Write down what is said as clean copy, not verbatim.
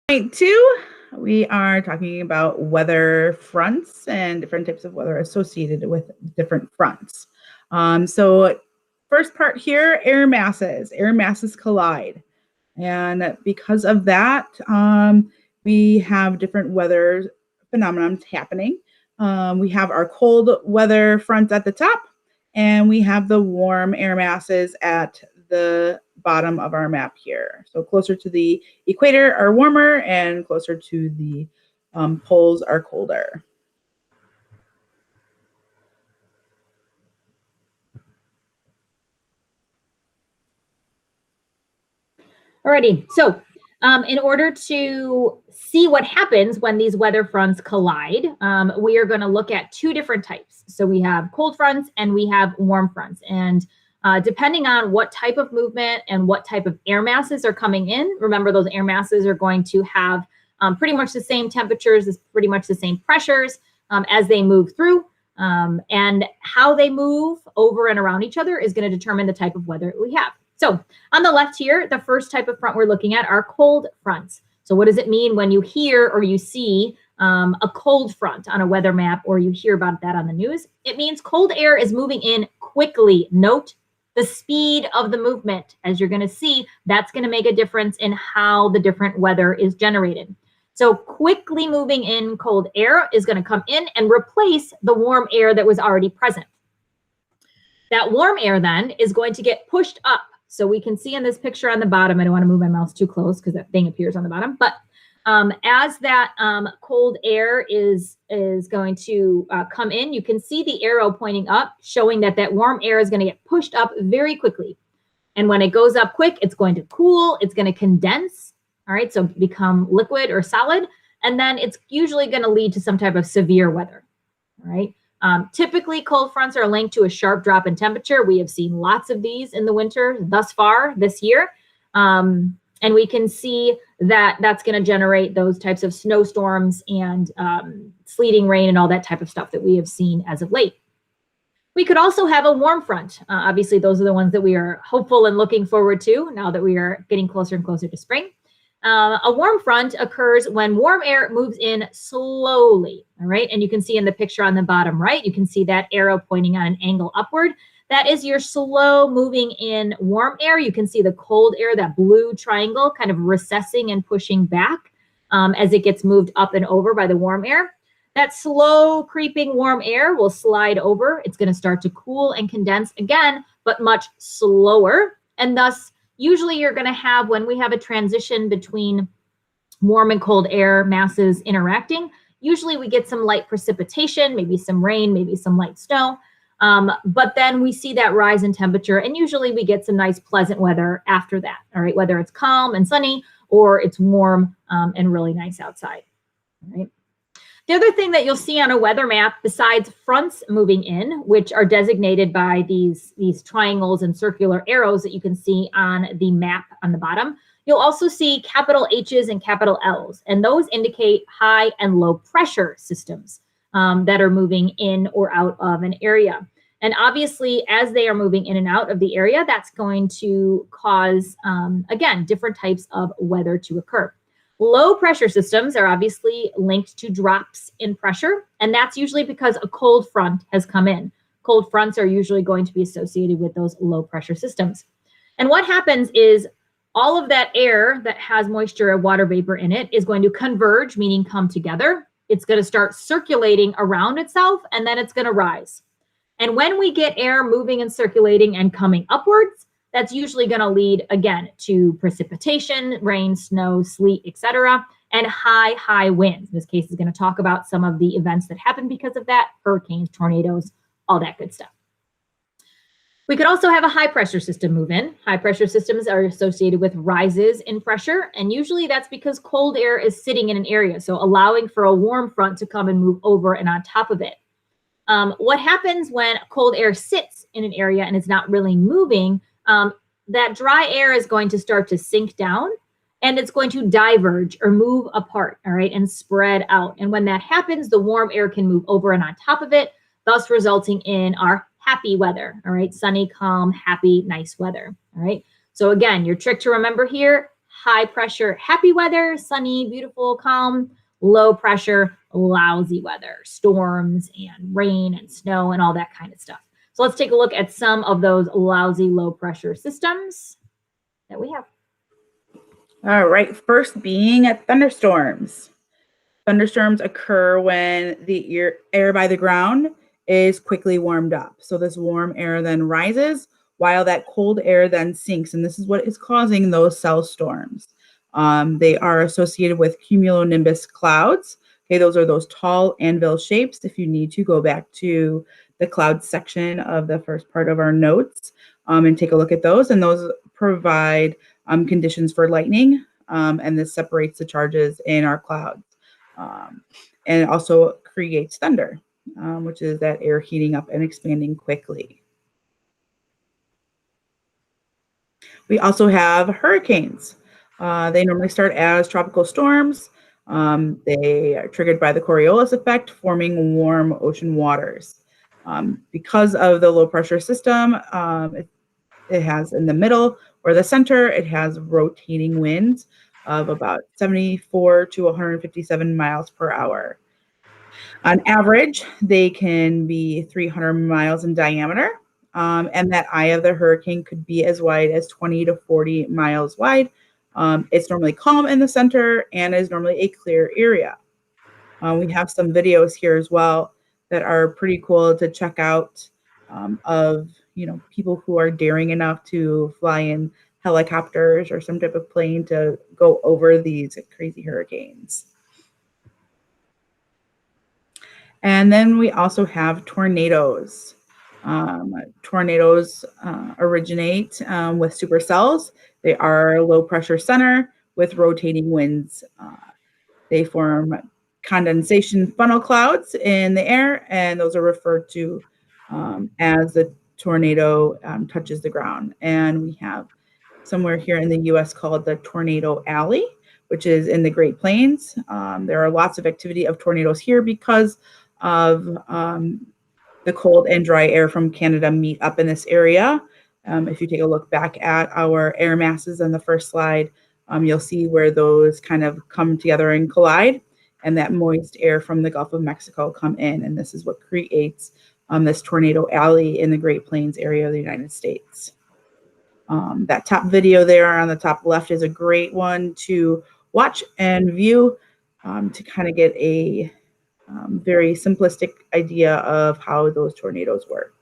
Point two, we are talking about weather fronts and different types of weather associated with different fronts. So first part here, air masses. Air masses collide. And because of that, we have different weather phenomena happening. We have our cold weather front at the top, and we have the warm air masses at the bottom of our map here. So closer to the equator are warmer, and closer to the poles are colder. Alrighty, so in order to see what happens when these weather fronts collide, we are going to look at two different types. So we have cold fronts and we have warm fronts. And depending on what type of movement and what type of air masses are coming in, remember those air masses are going to have pretty much the same temperatures, pretty much the same pressures as they move through. And how they move over and around each other is going to determine the type of weather we have. So on the left here, the first type of front we're looking at are cold fronts. So what does it mean when you hear or you see a cold front on a weather map, or you hear about that on the news? It means cold air is moving in quickly. Note the speed of the movement. As you're going to see, that's going to make a difference in how the different weather is generated. So quickly moving in cold air is going to come in and replace the warm air that was already present. That warm air then is going to get pushed up. So we can see in this picture on the bottom, I don't want to move my mouse too close because that thing appears on the bottom, but as that cold air is going to come in, you can see the arrow pointing up, showing that that warm air is going to get pushed up very quickly. And when it goes up quick, it's going to cool, it's going to condense, all right, so become liquid or solid, and then it's usually going to lead to some type of severe weather, all right? Typically, cold fronts are linked to a sharp drop in temperature. We have seen lots of these in the winter thus far this year. And we can see that that's going to generate those types of snowstorms and sleeting rain and all that type of stuff that we have seen as of late. We could also have a warm front. Obviously, those are the ones that we are hopeful and looking forward to now that we are getting closer and closer to spring. A warm front occurs when warm air moves in slowly, all right? And you can see in the picture on the bottom right, you can see that arrow pointing on an angle upward. That is your slow moving in warm air. You can see the cold air, that blue triangle, kind of recessing and pushing back as it gets moved up and over by the warm air. That slow creeping warm air will slide over. It's going to start to cool and condense again, but much slower, and thus usually you're going to have, when we have a transition between warm and cold air masses interacting, usually we get some light precipitation, maybe some rain, maybe some light snow. But then we see that rise in temperature, and usually we get some nice pleasant weather after that, all right, whether it's calm and sunny or it's warm and really nice outside, all right? The other thing that you'll see on a weather map, besides fronts moving in, which are designated by these triangles and circular arrows that you can see on the map on the bottom, you'll also see capital H's and capital L's, and those indicate high and low pressure systems that are moving in or out of an area. And obviously, as they are moving in and out of the area, that's going to cause, again, different types of weather to occur. Low pressure systems are obviously linked to drops in pressure, and that's usually because a cold front has come in. Cold fronts are usually going to be associated with those low pressure systems. And what happens is all of that air that has moisture or water vapor in it is going to converge, meaning come together. It's going to start circulating around itself, and then it's going to rise. And when we get air moving and circulating and coming upwards, that's usually going to lead, again, to precipitation, rain, snow, sleet, etc., and high winds. In this case, is going to talk about some of the events that happen because of that, hurricanes, tornadoes, all that good stuff. We could also have a high pressure system move in. High pressure systems are associated with rises in pressure, and usually that's because cold air is sitting in an area, so allowing for a warm front to come and move over and on top of it. What happens when cold air sits in an area and is not really moving, that dry air is going to start to sink down, and it's going to diverge or move apart, all right, and spread out. And when that happens, the warm air can move over and on top of it, thus resulting in our happy weather, all right, sunny, calm, happy, nice weather, all right. So again, your trick to remember here, high pressure, happy weather, sunny, beautiful, calm. Low pressure, lousy weather, storms and rain and snow and all that kind of stuff. So let's take a look at some of those lousy low pressure systems that we have. All right, first being thunderstorms. Thunderstorms occur when the air by the ground is quickly warmed up. So this warm air then rises while that cold air then sinks. And this is what is causing those cell storms. They are associated with cumulonimbus clouds. Okay, those are those tall anvil shapes. If you need to go back to the cloud section of the first part of our notes and take a look at those. And those provide conditions for lightning. And this separates the charges in our clouds. And it also creates thunder, which is that air heating up and expanding quickly. We also have hurricanes. They normally start as tropical storms. They are triggered by the Coriolis effect, forming warm ocean waters. Because of the low pressure system, it has in the middle or the center, it has rotating winds of about 74 to 157 miles per hour. On average, they can be 300 miles in diameter, and that eye of the hurricane could be as wide as 20 to 40 miles wide. It's normally calm in the center and is normally a clear area. We have some videos here as well that are pretty cool to check out of people who are daring enough to fly in helicopters or some type of plane to go over these crazy hurricanes. And then we also have tornadoes. Tornadoes originate with supercells. They are a low pressure center with rotating winds. They form condensation funnel clouds in the air, and those are referred to as the tornado touches the ground. And we have somewhere here in the US called the Tornado Alley, which is in the Great Plains. There are lots of activity of tornadoes here because of the cold and dry air from Canada meet up in this area. If you take a look back at our air masses on the first slide, you'll see where those kind of come together and collide, and that moist air from the Gulf of Mexico come in, and this is what creates this tornado alley in the Great Plains area of the United States. That top video there on the top left is a great one to watch and view to kind of get a very simplistic idea of how those tornadoes work.